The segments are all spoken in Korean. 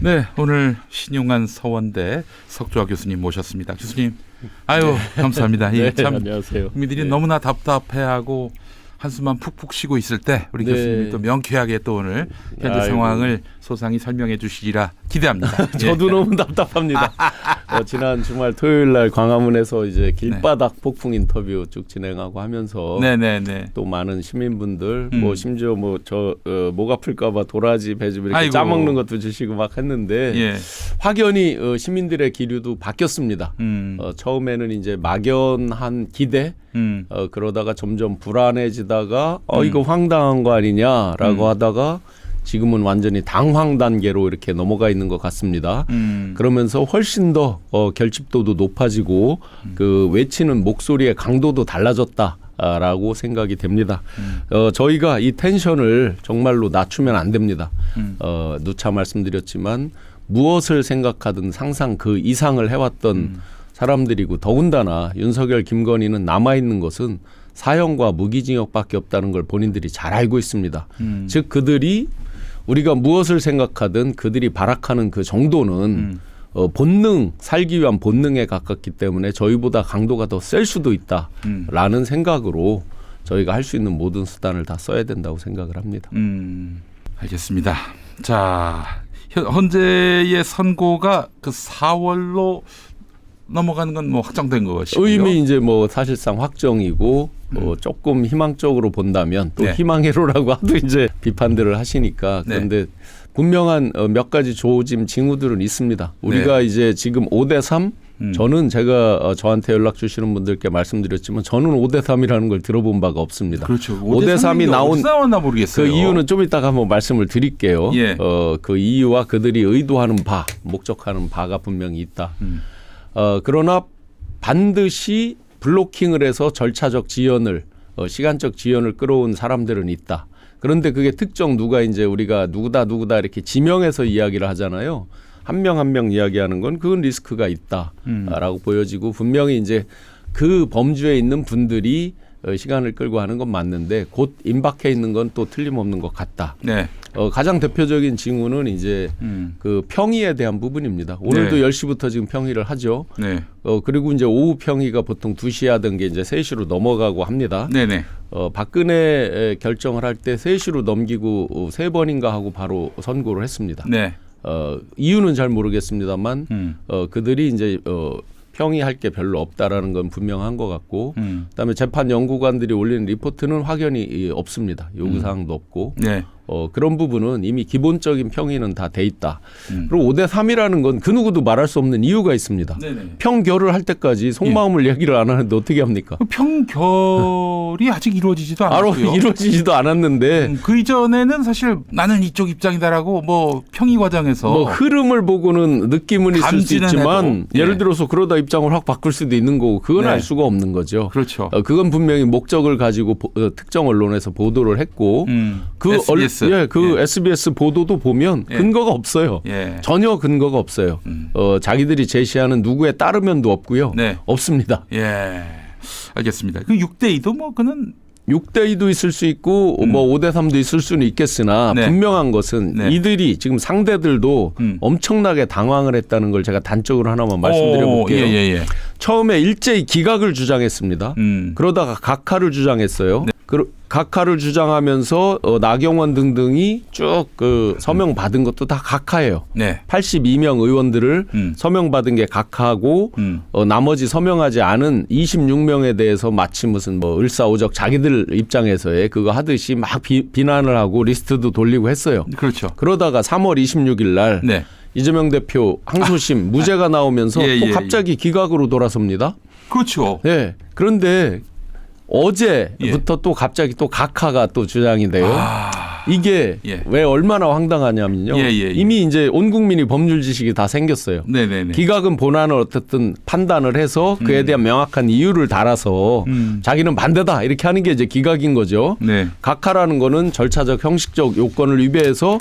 네, 오늘 신용환 서원대 석좌 교수님 모셨습니다. 교수님, 아유 감사합니다. 네, 참 안녕하세요. 국민들이 네. 너무나 답답해하고 한숨만 푹푹 쉬고 있을 때 우리 네. 교수님이 또 명쾌하게 또 오늘 현재 아이고. 상황을 소상히 설명해 주시리라 기대합니다. 저도 너무 답답합니다. 지난 주말 토요일 날 광화문에서 이제 길바닥 폭풍 인터뷰 쭉 진행하고 하면서 네네네. 또 많은 시민분들 뭐 심지어 뭐 저 목 아플까봐 도라지 배즙 이렇게 아이고. 짜먹는 것도 주시고 막 했는데 예. 확연히 시민들의 기류도 바뀌었습니다. 처음에는 이제 막연한 기대 그러다가 점점 불안해지다가 이거 황당한 거 아니냐라고 하다가 지금은 완전히 당황 단계로 이렇게 넘어가 있는 것 같습니다. 그러면서 훨씬 더 결집도도 높아지고 그 외치는 목소리의 강도도 달라졌다라고 생각이 됩니다. 저희가 이 텐션을 정말로 낮추면 안 됩니다. 누차 말씀드렸지만 무엇을 생각하든 상상 그 이상을 해왔던 사람들이고 더군다나 윤석열, 김건희는 남아있는 것은 사형과 무기징역밖에 없다는 걸 본인들이 잘 알고 있습니다. 즉 그들이 우리가 무엇을 생각하든 그들이 발악하는 그 정도는 본능, 살기 위한 본능에 가깝기 때문에 저희보다 강도가 더 셀 수도 있다라는 생각으로 저희가 할 수 있는 모든 수단을 다 써야 된다고 생각을 합니다. 알겠습니다. 자, 현재의 선고가 그 4월로 넘어가는 건 뭐 확정된 것이고요. 이미 이제 뭐 사실상 확정이고 조금 희망적으로 본다면 또 네. 희망회로라고 하도 이제 비판들을 하시니까 그런데 분명한 몇 가지 조짐 징후들은 있습니다. 우리가 이제 지금 5대3 저는 제가 저한테 연락 주시는 분들께 말씀드렸지만 저는 5대3이라는 걸 들어본 바가 없습니다. 그렇죠. 5대3이 나왔나 모르겠어요. 그 이유는 좀 이따가 한번 말씀을 드릴게요. 예. 그 이유와 그들이 의도하는 바, 목적하는 바가 분명히 있다. 그러나 반드시 블로킹을 해서 절차적 지연을 시간적 지연을 끌어온 사람들은 있다. 그런데 그게 특정 누가 이제 우리가 누구다 이렇게 지명해서 이야기를 하잖아요. 한 명 한 명 이야기하는 건 그건 리스크가 있다라고 보여지고 분명히 이제 그 범주에 있는 분들이 시간을 끌고 하는 건 맞는데 곧 임박해 있는 건 또 틀림없는 것 같다. 네. 가장 대표적인 징후는 이제 그 평의에 대한 부분입니다. 오늘도 10시부터 지금 평의를 하죠. 네. 그리고 이제 오후 평의가 보통 2시 하던 게 이제 3시로 넘어가고 합니다. 네네. 박근혜 결정을 할 때 3시로 넘기고 3번인가 하고 바로 선고를 했습니다. 네. 이유는 잘 모르겠습니다만 그들이 이제 평의할 게 별로 없다라는 건 분명한 것 같고 그다음에 재판 연구관들이 올리는 리포트는 확연히 없습니다. 요구사항도 없고 네. 그런 부분은 이미 기본적인 평의는 다 돼 있다. 그리고 5대3이라는 건 그 누구도 말할 수 없는 이유가 있습니다. 네네. 평결을 할 때까지 속마음을 얘기를 안 하는데 어떻게 합니까? 평결이 아직 이루어지지도 않았고요. 이루어지지도 않았는데 그 이전에는 사실 나는 이쪽 입장이다라고 뭐 평의 과정에서 뭐 흐름을 보고는 느낌은 있을 수 감지는 있지만 해도. 예를 들어서 그러다 입장을 확 바꿀 수도 있는 거고 그건 네. 알 수가 없는 거죠. 그렇죠. 그건 분명히 목적을 가지고 특정 언론에서 보도를 했고 SBS. SBS 보도도 보면 근거가 없어요. 예. 전혀 근거가 없어요. 자기들이 제시하는 누구의 따르면도 없고요. 네. 없습니다. 예. 알겠습니다. 그 6대2도 뭐 그는 6대2도 있을 수 있고 뭐 5대3도 있을 수는 있겠으나 네. 분명한 것은 네. 이들이 지금 상대들도 엄청나게 당황을 했다는 걸 제가 단적으로 하나만 말씀드려 볼게요. 예. 처음에 일제히 기각을 주장했습니다. 그러다가 각하를 주장했어요. 네. 각하를 주장하면서 나경원 등등이 쭉 그 서명 받은 것도 다 각하예요. 네. 82명 의원들을 서명 받은 게 각하고 나머지 서명하지 않은 26명에 대해서 마치 무슨 뭐 을사오적 자기들 입장에서의 그거 하듯이 막 비난을 하고 리스트도 돌리고 했어요. 그렇죠. 그러다가 3월 26일 날 네. 이재명 대표 항소심 무죄가 나오면서 또 갑자기 기각으로 돌아섭니다. 그렇죠. 네. 그런데 어제부터 또 갑자기 또 각하가 또 주장이 돼요. 이게 왜 얼마나 황당하냐면요. 이미 이제 온 국민이 법률 지식이 다 생겼어요. 네네네. 기각은 본안을 어쨌든 판단을 해서 그에 대한 명확한 이유를 달아서 자기는 반대다 이렇게 하는 게 이제 기각인 거죠. 네. 각하라는 거는 절차적 형식적 요건을 위배해서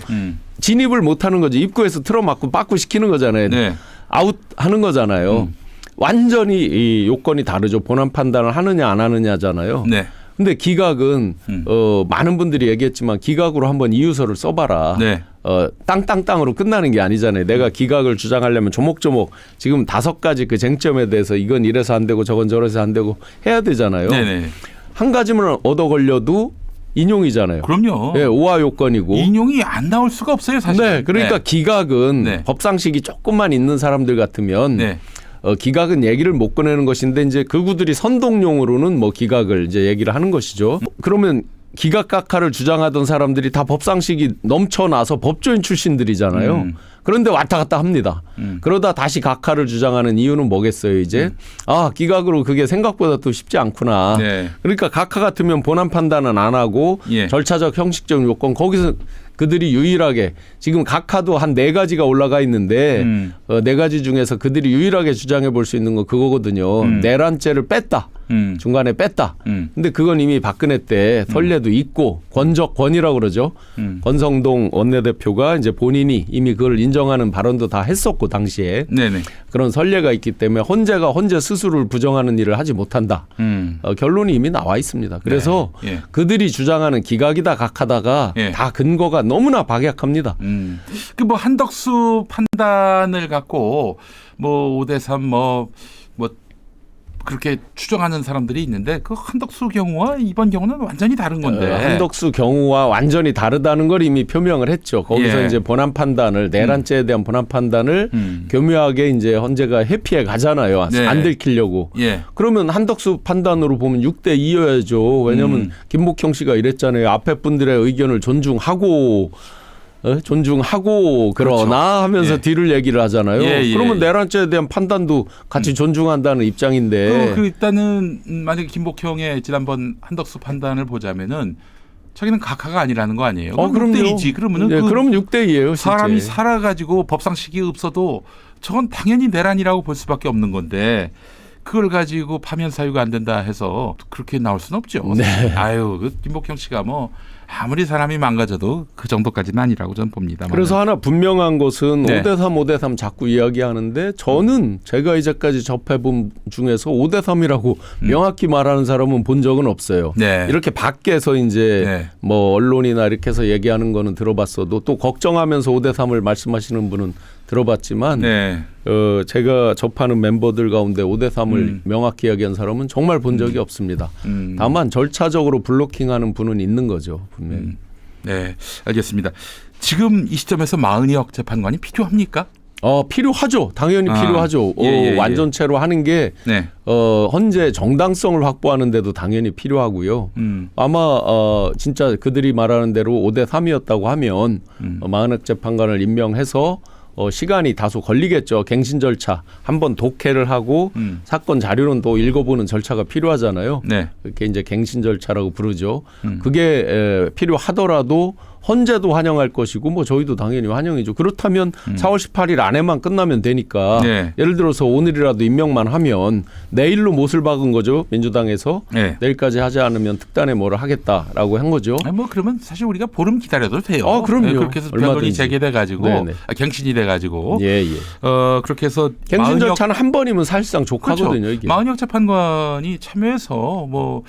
진입을 못하는 거지. 입구에서 틀어막고 빠꾸 시키는 거잖아요. 네. 아웃하는 거잖아요. 완전히 이 요건이 다르죠. 본안 판단을 하느냐 안 하느냐잖아요. 네. 근데 기각은 많은 분들이 얘기했지만 기각으로 한번 이유서를 써봐라. 네. 땅땅땅으로 끝나는 게 아니잖아요. 내가 기각을 주장하려면 조목조목 지금 5가지 그 쟁점에 대해서 이건 이래서 안 되고 저건 저래서 안 되고 해야 되잖아요. 네네. 한 가지만 얻어 걸려도 인용이잖아요. 그럼요. 네, 오화 요건이고. 인용이 안 나올 수가 없어요, 사실. 네, 그러니까 기각은 네. 법상식이 조금만 있는 사람들 같으면 네. 기각은 얘기를 못 꺼내는 것인데 이제 극우들이 선동용으로는 뭐 기각을 이제 얘기를 하는 것이죠. 그러면 기각 각하를 주장하던 사람들이 다 법상식이 넘쳐나서 법조인 출신들이잖아요. 그런데 왔다 갔다 합니다. 그러다 다시 각하를 주장하는 이유는 뭐겠어요, 이제? 기각으로 그게 생각보다 또 쉽지 않구나. 네. 그러니까 각하 같으면 본안 판단은 안 하고 예. 절차적 형식적 요건 거기서 그들이 유일하게 지금 각하도 한 4가지가 올라가 있는데 4가지 중에서 그들이 유일하게 주장해 볼 수 있는 건 그거거든요. 내란죄를 뺐다. 중간에 뺐다. 근데 그건 이미 박근혜 때 선례도 있고 권이라고 그러죠. 권성동 원내대표가 이제 본인이 이미 그걸 인정하는 발언도 다 했었고 당시에 네네. 그런 선례가 있기 때문에 헌재가 헌재 스스로를 부정하는 일을 하지 못한다. 결론이 이미 나와 있습니다. 그래서 네. 예. 그들이 주장하는 기각이다 각하다가 예. 다 근거가 너무나 박약합니다. 그 뭐 한덕수 판단을 갖고 뭐 5대3 뭐 그렇게 추정하는 사람들이 있는데 그 한덕수 경우와 이번 경우는 완전히 다른 건데. 한덕수 경우와 완전히 다르다는 걸 이미 표명을 했죠. 거기서 예. 이제 본안 판단을 내란죄에 대한 본안 판단을 교묘하게 이제 헌재가 회피해 가잖아요. 네. 안 들키려고. 예. 그러면 한덕수 판단으로 보면 6대 2여야죠. 왜냐하면 김복형 씨가 이랬잖아요. 앞에 분들의 의견을 존중하고 그러나 하면서 예. 뒤를 얘기를 하잖아요. 예. 그러면 내란죄에 대한 판단도 같이 존중한다는 입장인데. 그 일단은 만약에 김복형의 지난번 한덕수 판단을 보자면은 자기는 각하가 아니라는 거 아니에요? 그럼요. 6대이지. 그러면은 예, 그럼 6대 2예요. 사람이 살아가지고 법상식이 없어도 저건 당연히 내란이라고 볼 수밖에 없는 건데 그걸 가지고 파면 사유가 안 된다 해서 그렇게 나올 수는 없죠. 네. 아유, 그 김복형 씨가 뭐 아무리 사람이 망가져도 그 정도까지는 아니라고 저는 봅니다. 그래서 하나 분명한 것은 네. 5대3 자꾸 이야기하는데 저는 제가 이제까지 접해본 중에서 5대3이라고 명확히 말하는 사람은 본 적은 없어요. 네. 이렇게 밖에서 이제 네. 뭐 언론이나 이렇게 해서 얘기하는 거는 들어봤어도 또 걱정하면서 5대3을 말씀하시는 분은 들어봤지만 네. 제가 접하는 멤버들 가운데 5대3을 명확히 이야기한 사람은 정말 본 적이 없습니다. 다만 절차적으로 블로킹하는 분은 있는 거죠. 분명히. 네, 알겠습니다. 지금 이 시점에서 마은혁 재판관이 필요합니까? 필요하죠. 당연히 필요하죠. 예. 완전체로 하는 게 네. 헌재 정당성을 확보하는 데도 당연히 필요하고요. 아마 진짜 그들이 말하는 대로 5대3이었다고 하면 마은혁 재판관을 임명해서 시간이 다소 걸리겠죠. 갱신 절차 한번 독해를 하고 사건 자료는 또 읽어보는 절차가 필요하잖아요. 네. 그게 이제 갱신 절차라고 부르죠. 그게 필요하더라도 헌재도 환영할 것이고 뭐 저희도 당연히 환영이죠. 그렇다면 4월 18일 안에만 끝나면 되니까 네. 예를 들어서 오늘이라도 임명만 하면 내일로 못을 박은 거죠. 민주당에서 네. 내일까지 하지 않으면 특단에 뭐를 하겠다라고 한 거죠. 뭐 그러면 사실 우리가 보름 기다려도 돼요. 그럼요. 네, 그렇게 해서 변론이 얼마든지. 재개돼 가지고 갱신이 돼 가지고 예. 그렇게 해서 갱신 절차는 한 번이면 사실상 족하거든요. 그렇죠. 이게. 마은혁 재판관이 참여해서 뭐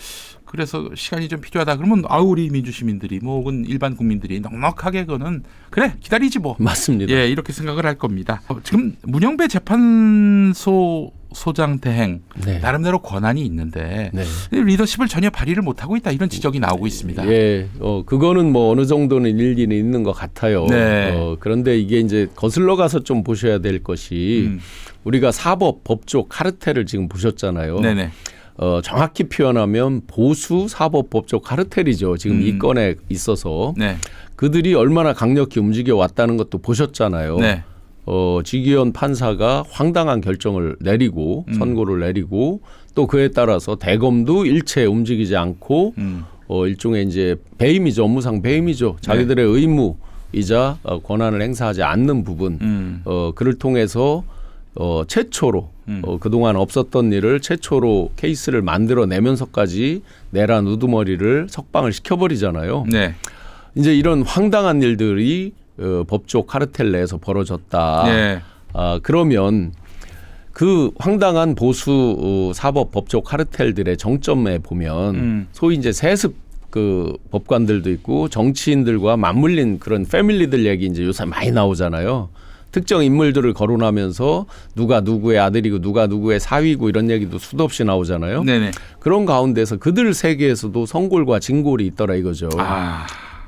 그래서 시간이 좀 필요하다 그러면 우리 민주시민들이 뭐 혹은 일반 국민들이 넉넉하게 그거는 그래 기다리지 뭐. 맞습니다. 예, 이렇게 생각을 할 겁니다. 지금 문영배 재판소 소장 대행 네. 나름대로 권한이 있는데 네. 리더십을 전혀 발휘를 못하고 있다 이런 지적이 나오고 있습니다. 예, 그거는 뭐 어느 정도는 일리는 있는 것 같아요. 네. 그런데 이게 이제 거슬러 가서 좀 보셔야 될 것이 우리가 사법, 법조, 카르텔을 지금 보셨잖아요. 네네. 정확히 표현하면 보수 사법 법조 카르텔이죠. 지금 이 건에 있어서 네. 그들이 얼마나 강력히 움직여 왔다는 것도 보셨잖아요. 네. 지기현 판사가 황당한 결정을 내리고 선고를 내리고 또 그에 따라서 대검도 일체 움직이지 않고 일종의 이제 배임이죠. 업무상 배임이죠. 자기들의 의무이자 권한을 행사하지 않는 부분 그를 통해서 최초로 그동안 없었던 일을 최초로 케이스를 만들어내면서까지 내란 우두머리를 석방을 시켜버리잖아요. 네. 이제 이런 황당한 일들이 법조 카르텔 내에서 벌어졌다. 네. 그러면 그 황당한 보수 사법 법조 카르텔들의 정점에 보면 소위 이제 세습 그 법관들도 있고 정치인들과 맞물린 그런 패밀리들 얘기 이제 요새 많이 나오잖아요. 특정 인물들을 거론하면서 누가 누구의 아들이고 누가 누구의 사위고 이런 얘기도 수도 없이 나오잖아요. 네네. 그런 가운데서 그들 세계에서도 성골과 진골이 있더라 이거죠.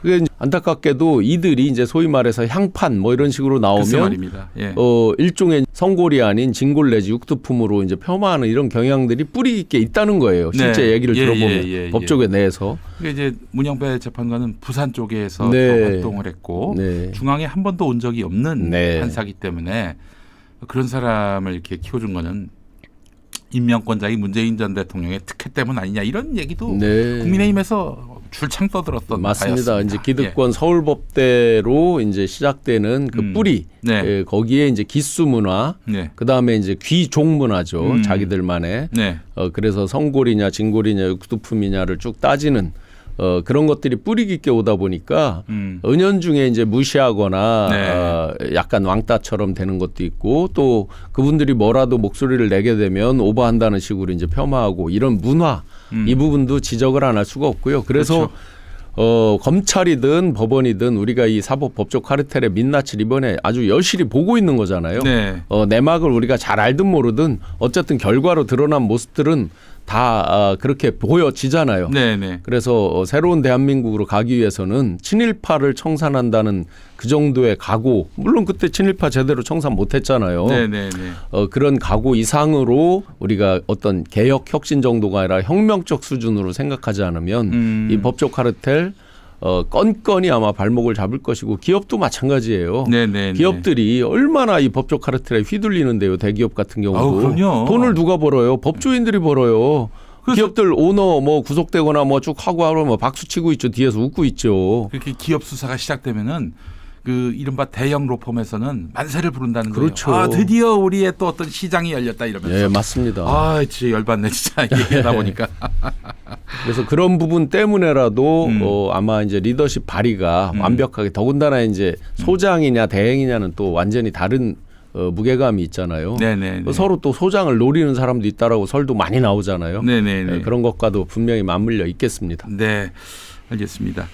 그게 이제 안타깝게도 이들이 이제 소위 말해서 향판 뭐 이런 식으로 나오면 말입니다. 예. 일종의 성골이 아닌 진골 내지 육두품으로 이제 폄하하는 이런 경향들이 뿌리 있게 있다는 거예요. 실제 네. 얘기를 들어보면 법조계 내에서. 그게 이제 문영배 재판관은 부산 쪽에서 네. 활동을 했고 네. 중앙에 한 번도 온 적이 없는 네. 판사기 때문에 그런 사람을 이렇게 키워준 거는 임명권자인 문재인 전 대통령의 특혜 때문 아니냐 이런 얘기도 네. 국민의힘에서 줄창 떠들었던 맞습니다. 바였습니다. 이제 기득권 서울법대로 이제 시작되는 그 뿌리 네. 거기에 이제 기수 문화, 네. 그 다음에 이제 귀족 문화죠. 자기들만의. 네. 그래서 성골이냐 진골이냐 육두품이냐를 쭉 따지는 그런 것들이 뿌리 깊게 오다 보니까 은연중에 이제 무시하거나 네. 약간 왕따처럼 되는 것도 있고 또 그분들이 뭐라도 목소리를 내게 되면 오버한다는 식으로 이제 폄하하고 이런 문화 이 부분도 지적을 안 할 수가 없고요. 그래서 그렇죠. 검찰이든 법원이든 우리가 이 사법 법조 카르텔의 민낯을 이번에 아주 여실히 보고 있는 거잖아요. 네. 내막을 우리가 잘 알든 모르든 어쨌든 결과로 드러난 모습들은 다 그렇게 보여지잖아요. 네네. 그래서 새로운 대한민국으로 가기 위해서는 친일파를 청산한다는 그 정도의 각오, 물론 그때 친일파 제대로 청산 못했잖아요. 네네네. 그런 각오 이상으로 우리가 어떤 개혁 혁신 정도가 아니라 혁명적 수준으로 생각하지 않으면 이 법조 카르텔 건건이 아마 발목을 잡을 것이고 기업도 마찬가지예요. 네네. 기업들이 얼마나 이 법조 카르텔에 휘둘리는데요. 대기업 같은 경우도. 아우, 그럼요. 돈을 누가 벌어요? 법조인들이 벌어요. 기업들 오너 뭐 구속되거나 뭐 쭉 하고 하면 박수 치고 있죠. 뒤에서 웃고 있죠. 그렇게 기업 수사가 시작되면은 그 이른바 대형 로펌에서는 만세를 부른다는 그렇죠. 거예요. 아, 드디어 우리의 또 어떤 시장이 열렸다 이러면서. 예, 맞습니다. 아, 진짜 열받네 진짜 얘기하다 보니까. 그래서 그런 부분 때문에라도 아마 이제 리더십 발휘가 완벽하게 더군다나 이제 소장이냐 대행이냐는 또 완전히 다른 무게감이 있잖아요. 네네. 서로 또 소장을 노리는 사람도 있다라고 설도 많이 나오잖아요. 네네. 그런 것과도 분명히 맞물려 있겠습니다. 네, 알겠습니다.